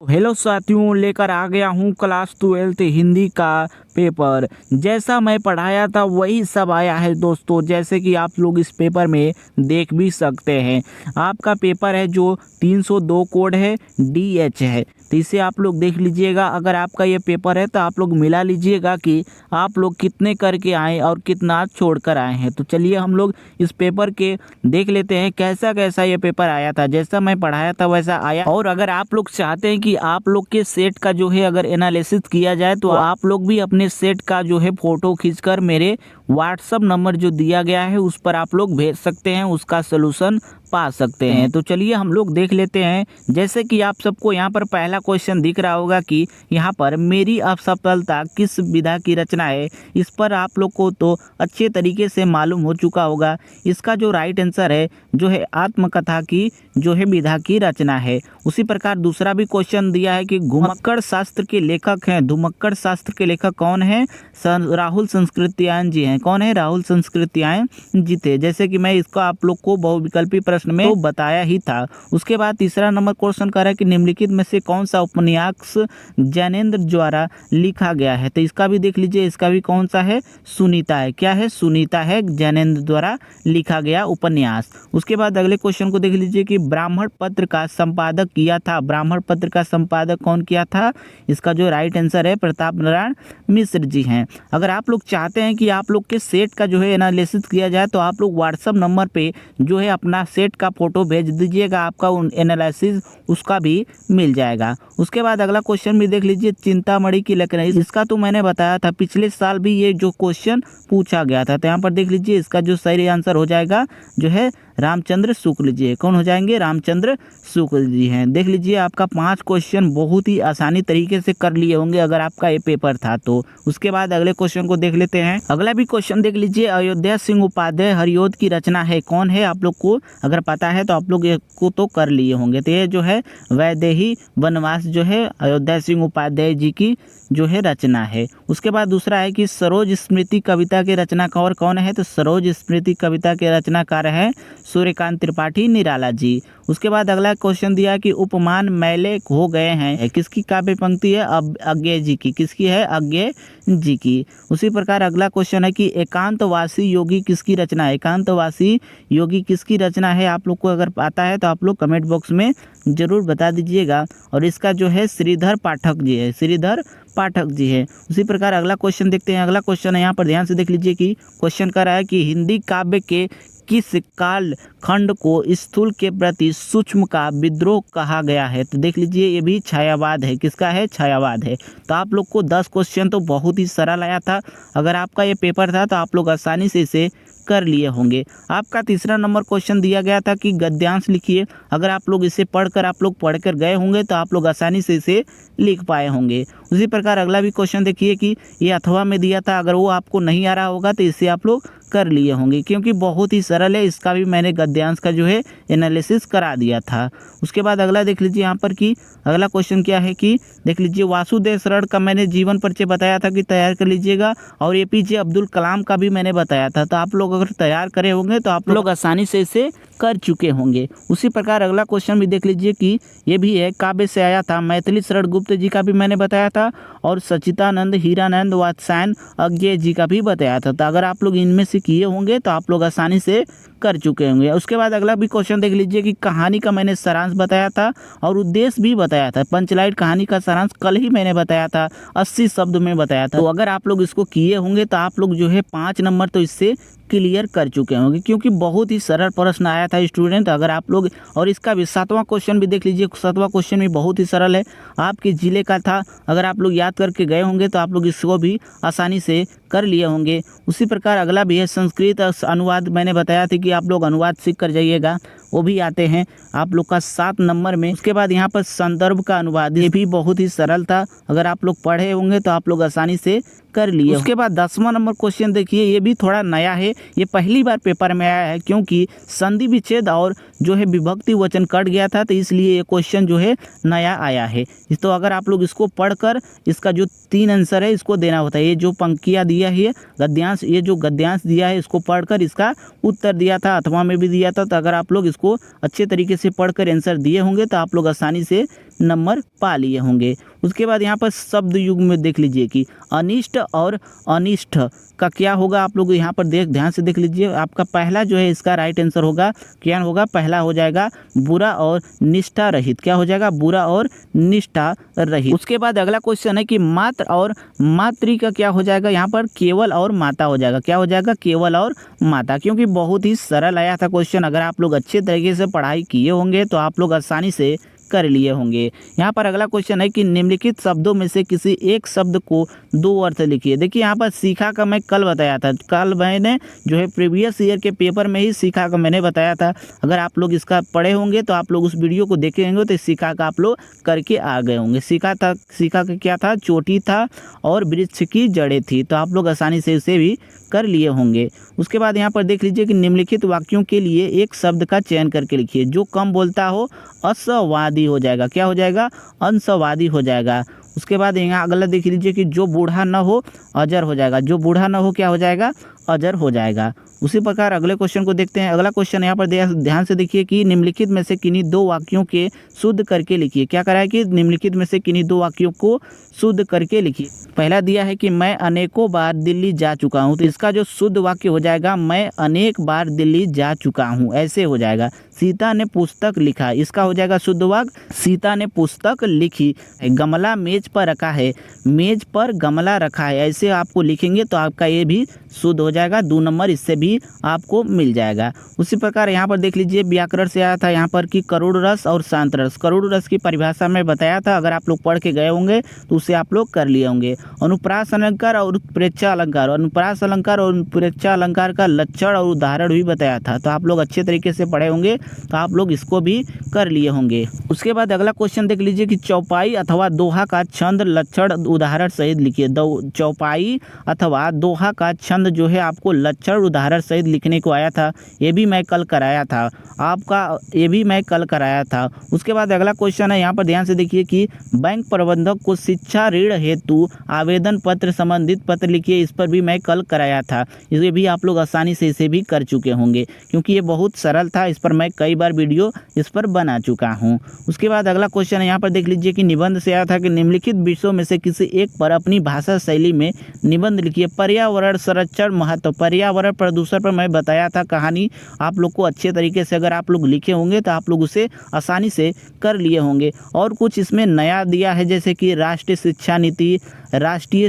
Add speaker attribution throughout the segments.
Speaker 1: Hello साथियों, लेकर आ गया हूँ क्लास 12 हिंदी का पेपर। जैसा मैं पढ़ाया था वही सब आया है दोस्तों। जैसे कि आप लोग इस पेपर में देख भी सकते हैं, आपका पेपर है जो 302 कोड है, DH है। तो इसे आप लोग देख लीजिएगा। अगर आपका ये पेपर है तो आप लोग मिला लीजिएगा कि आप लोग कितने करके आए और कितना छोड़ कर आए हैं। तो चलिए हम लोग इस पेपर के देख लेते हैं कैसा कैसा ये पेपर आया था। जैसा मैं पढ़ाया था वैसा आया। और अगर आप लोग चाहते हैं कि आप लोग के सेट का जो है अगर एनालिसिस किया जाए तो आप लोग भी अपने सेट का जो है फोटो खींचकर मेरे व्हाट्सअप नंबर जो दिया गया है उस पर आप लोग भेज सकते हैं, उसका सलूशन पा सकते हैं। तो चलिए हम लोग देख लेते हैं। जैसे कि आप सबको यहाँ पर पहला क्वेश्चन दिख रहा होगा कि यहाँ पर मेरी असफलता किस विधा की रचना है। इस पर आप लोग को तो अच्छे तरीके से मालूम हो चुका होगा। इसका जो राइट आंसर है जो है आत्मकथा की जो है विधा की रचना है। उसी प्रकार दूसरा भी क्वेश्चन दिया है कि घुमक्कड़ शास्त्र के लेखक हैं। घुमक्कड़ शास्त्र के लेखक कौन है? राहुल संस्कृत्यायन जी हैं। कौन है? राहुल संस्कृत्यायन जी थे। जैसे कि मैं इसको आप लोग को बहुविकल्पी प्रश्न में तो बताया ही था। उसके बाद तीसरा नंबर क्वेश्चन कर रहा है कि निम्नलिखित में से कौन सा उपन्यास जैनेन्द्र द्वारा लिखा गया है। तो इसका भी देख लीजिए। इसका भी कौन सा है? सुनीता है। क्या है? सुनीता है, जैनेन्द्र द्वारा लिखा गया उपन्यास। उसके बाद अगले क्वेश्चन को देख लीजिए कि ब्राह्मण पत्र का संपादक किया था। ब्राह्मण पत्र का संपादक कौन किया था? इसका जो राइट आंसर है प्रताप नारायण मिश्र जी हैं। अगर आप लोग चाहते हैं कि आप लोग के सेट का जो है एनालिसिस किया जाए तो आप लोग व्हाट्सएप नंबर पे जो है अपना सेट का फोटो भेज दीजिएगा, आपका एनालिसिस उसका भी मिल जाएगा। उसके बाद अगला क्वेश्चन भी देख लीजिए, चिंतामणि की लकड़ी। इसका तो मैंने बताया था, पिछले साल भी ये जो क्वेश्चन पूछा गया था। तो यहाँ पर देख लीजिए इसका जो सही आंसर हो जाएगा जो है रामचंद्र शुक्ल जी। कौन हो जाएंगे? रामचंद्र शुक्ल जी हैं। देख लीजिए आपका 5 क्वेश्चन बहुत ही आसानी तरीके से कर लिए होंगे अगर आपका ये पेपर था तो। उसके बाद अगले क्वेश्चन को देख लेते हैं। अगला भी क्वेश्चन देख लीजिए, अयोध्या सिंह उपाध्याय हरिऔध की रचना है। कौन है? आप लोग को अगर पता है तो आप लोग इसको तो कर लिए होंगे। तो ये जो है वैदेही वनवास जो है अयोध्या सिंह उपाध्याय जी की जो है रचना है। उसके बाद दूसरा है कि सरोज स्मृति कविता के रचनाकार कौन है? तो सरोज स्मृति कविता के रचनाकार है सूर्यकांत त्रिपाठी निराला जी। उसके बाद अगला क्वेश्चन दिया कि उपमान मैले हो गए हैं, किसकी काव्य पंक्ति है? अज्ञेय जी की। किसकी है? अज्ञेय जी की। उसी प्रकार अगला क्वेश्चन है कि एकांतवासी योगी किसकी रचना है? एकांतवासी योगी किसकी रचना है? आप लोग को अगर पता है तो आप लोग कमेंट बॉक्स में जरूर बता दीजिएगा। और इसका जो है श्रीधर पाठक जी है। श्रीधर पाठक जी है। उसी प्रकार अगला क्वेश्चन देखते हैं। अगला क्वेश्चन है, यहाँ पर ध्यान से देख लीजिए कि क्वेश्चन कर रहा है कि हिंदी काव्य के किस काल खंड को स्थूल के प्रति सूक्ष्म का विद्रोह कहा गया है? तो देख लीजिए ये भी छायावाद है। किसका है? छायावाद है। तो आप लोग को 10 क्वेश्चन तो बहुत ही सरल आया था। अगर आपका ये पेपर था तो आप लोग आसानी से इसे कर लिए होंगे। आपका तीसरा नंबर क्वेश्चन दिया गया था कि गद्यांश लिखिए। अगर आप लोग इसे पढ़कर पढ़ कर गए होंगे तो आप लोग आसानी से इसे लिख पाए होंगे। उसी प्रकार अगला भी क्वेश्चन देखिए कि ये अथवा में दिया था। अगर वो आपको नहीं आ रहा होगा तो इसे आप लोग कर लिए होंगे क्योंकि बहुत ही सरल है। इसका भी मैंने गद्यांश का जो है एनालिसिस करा दिया था। उसके बाद अगला देख लीजिए यहाँ पर कि अगला क्वेश्चन क्या है कि देख लीजिए वासुदेव शरण का मैंने जीवन परिचय बताया था कि तैयार कर लीजिएगा। और APJ अब्दुल कलाम का भी मैंने बताया था। तो आप लोग अगर तैयार करे होंगे तो आप लोग आसानी से इसे कर चुके होंगे। उसी प्रकार अगला क्वेश्चन भी देख लीजिए कि ये भी है काव्य से आया था। मैथिली शरण गुप्त जी का भी मैंने बताया था और सचिदानंद हीरानंद वात्स्यायन अज्ञेय जी का भी बताया था। तो अगर आप लोग इनमें से किए होंगे तो आप लोग आसानी से कर चुके होंगे। उसके बाद अगला भी क्वेश्चन देख लीजिए कि कहानी का मैंने सारांश बताया था और उद्देश्य भी बताया था। पंचलाइट कहानी का सारांश कल ही मैंने बताया था, 80 शब्द में बताया था। तो अगर आप लोग इसको किए होंगे तो आप लोग जो है 5 नंबर तो इससे क्लियर कर चुके होंगे क्योंकि बहुत ही सरल प्रश्न आया था स्टूडेंट। अगर आप लोग और इसका भी 7वां क्वेश्चन भी देख लीजिए। 7वां क्वेश्चन भी बहुत ही सरल है, आपके जिले का था। अगर आप लोग याद करके गए होंगे तो आप लोग इसको भी आसानी से कर लिए होंगे। उसी प्रकार अगला भी है संस्कृत अनुवाद। मैंने बताया था कि आप लोग अनुवाद सीख कर जाइएगा, वो भी आते हैं आप लोग का 7 नंबर में। उसके बाद यहाँ पर संदर्भ का अनुवाद, ये भी बहुत ही सरल था। अगर आप लोग पढ़े होंगे तो आप लोग आसानी से कर लिए। उसके बाद 10वां नंबर क्वेश्चन देखिए, ये भी थोड़ा नया है, ये पहली बार पेपर में आया है क्योंकि संधि विच्छेद और जो है विभक्ति वचन कट गया था तो इसलिए ये क्वेश्चन जो है नया आया है। तो अगर आप लोग इसको पढ़कर इसका जो 3 आंसर है इसको देना होता है। ये जो पंक्तियाँ दिया है गद्यांश, ये जो गद्यांश दिया है इसको पढ़कर इसका उत्तर दिया था, अथवा में भी दिया था। तो अगर आप लोग इसको अच्छे तरीके से पढ़कर आंसर दिए होंगे तो आप लोग आसानी से नंबर पा लिए होंगे। उसके बाद यहाँ पर शब्द युग में देख लीजिए कि अनिष्ट और अनिष्ट का क्या होगा, आप लोग यहाँ पर ध्यान से देख लीजिए। आपका पहला जो है इसका राइट आंसर होगा, क्या होगा, पहला हो जाएगा बुरा और निष्ठा रहित। क्या हो जाएगा, बुरा और निष्ठा रहित। उसके बाद अगला क्वेश्चन है कि मात्र और मातृ का क्या हो जाएगा, यहाँ पर केवल और माता हो जाएगा। क्या हो जाएगा, केवल और माता, क्योंकि बहुत ही सरल आया था क्वेश्चन। अगर आप लोग अच्छे तरीके से पढ़ाई किए होंगे तो आप लोग आसानी से कर लिए होंगे। यहाँ पर अगला क्वेश्चन है कि निम्नलिखित शब्दों में से किसी एक शब्द को दो अर्थ लिखिए। देखिए यहाँ पर सीखा का मैं कल बताया था, कल मैंने जो है प्रीवियस ईयर के पेपर में ही सीखा का मैंने बताया था। अगर आप लोग इसका पढ़े होंगे तो आप लोग उस वीडियो को देखे होंगे तो सीखा का आप लोग करके आ गए होंगे। सीखा का क्या था, चोटी था और वृक्ष की जड़ें थी, तो आप लोग आसानी से इसे भी कर लिए होंगे। उसके बाद यहाँ पर देख लीजिए कि निम्नलिखित वाक्यों के लिए एक शब्द का चयन करके लिखिए। जो कम बोलता हो असवादी हो जाएगा। क्या हो जाएगा, अंशवादी हो जाएगा। उसके बाद यहाँ अगला देख लीजिए कि जो बूढ़ा न हो अजर हो जाएगा। जो बूढ़ा न हो क्या हो जाएगा, अजर हो जाएगा। उसी प्रकार अगले क्वेश्चन को देखते हैं। अगला क्वेश्चन यहाँ पर ध्यान से देखिए कि निम्नलिखित में से किन्हीं दो वाक्यों के शुद्ध करके लिखिए। क्या करा है कि निम्नलिखित में से किन्हीं दो वाक्यों को शुद्ध करके लिखिए। पहला दिया है कि मैं अनेकों बार दिल्ली जा चुका हूँ, तो इसका जो शुद्ध वाक्य हो जाएगा, मैं अनेक बार दिल्ली जा चुका हूँ, ऐसे हो जाएगा। सीता ने पुस्तक लिखा, इसका हो जाएगा शुद्ध वाक्य, सीता ने पुस्तक लिखी। गमला मेज पर रखा है, मेज पर गमला रखा है, ऐसे आपको लिखेंगे तो आपका ये भी शुद्ध हो जाएगा। 2 नंबर इससे भी आपको मिल जाएगा। उसी प्रकार यहाँ पर देख लीजिए व्याकरण से आया था यहाँ पर कि करुण रस और शांत रस। करुण रस की परिभाषा में बताया था, अगर आप लोग पढ़ के गए होंगे तो उसे आप लोग कर लिए होंगे। अनुप्रास अलंकार और उत्प्रेक्षा अलंकार, अनुप्रास अलंकार और उत्प्रेक्षा अलंकार का लक्षण और उदाहरण भी बताया था, तो आप लोग अच्छे तरीके से पढ़े होंगे तो आप लोग इसको भी कर लिए होंगे। उसके बाद अगला क्वेश्चन देख लीजिए कि चौपाई अथवा दोहा का छंद लक्षण उदाहरण सहित लिखिए। चौपाई अथवा दोहा का छंद जो है आपको लक्षण उदाहरण सहित लिखने को आया था, ये भी मैं कल कराया था आपका, ये भी मैं कल कराया था। उसके बाद अगला क्वेश्चन है, यहाँ पर ध्यान से देखिए कि बैंक प्रबंधक को शिक्षा ऋण हेतु आवेदन पत्र संबंधित पत्र लिखिए। इस पर भी मैं कल कराया था, इसे भी आप लोग आसानी से इसे भी कर चुके होंगे क्योंकि ये बहुत सरल था। इस पर मैं कई बार वीडियो इस पर बना चुका हूँ। उसके बाद अगला क्वेश्चन है, यहाँ पर देख लीजिए कि निबंध से आया था कि निम्नलिखित विषयों में से किसी एक पर अपनी भाषा शैली में निबंध लिखिए। पर्यावरण संरक्षण महत्व, पर्यावरण प्रदूषण पर मैं बताया था कहानी, आप लोग को अच्छे तरीके से अगर आप लोग लिखे होंगे तो आप लोग उसे आसानी से कर लिए होंगे। और कुछ इसमें नया दिया है जैसे कि राष्ट्रीय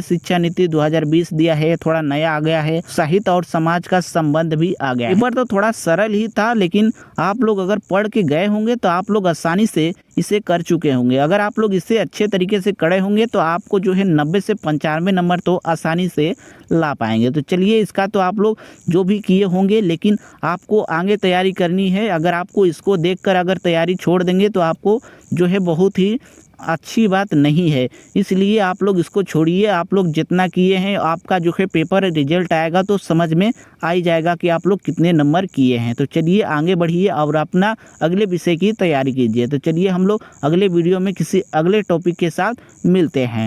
Speaker 1: शिक्षा नीति 2020 दिया है, थोड़ा नया आ गया है। साहित्य और समाज का संबंध भी आ गया है। पेपर तो थोड़ा सरल ही था, लेकिन आप लोग अगर पढ़ के गए होंगे तो आप लोग आसानी से इसे कर चुके होंगे। अगर आप लोग इसे अच्छे तरीके से करे होंगे तो आपको जो है 90 से 95 नंबर तो आसानी से ला पाएंगे। तो चलिए, इसका तो आप लोग जो भी किए होंगे, लेकिन आपको आगे तैयारी करनी है। अगर आपको इसको देखकर अगर तैयारी छोड़ देंगे तो आपको जो है बहुत ही अच्छी बात नहीं है, इसलिए आप लोग इसको छोड़िए। आप लोग जितना किए हैं, आपका जो है पेपर रिजल्ट आएगा तो समझ में आ ही जाएगा कि आप लोग कितने नंबर किए हैं। तो चलिए आगे बढ़िए और अपना अगले विषय की तैयारी कीजिए। तो चलिए हम लोग अगले वीडियो में किसी अगले टॉपिक के साथ मिलते हैं।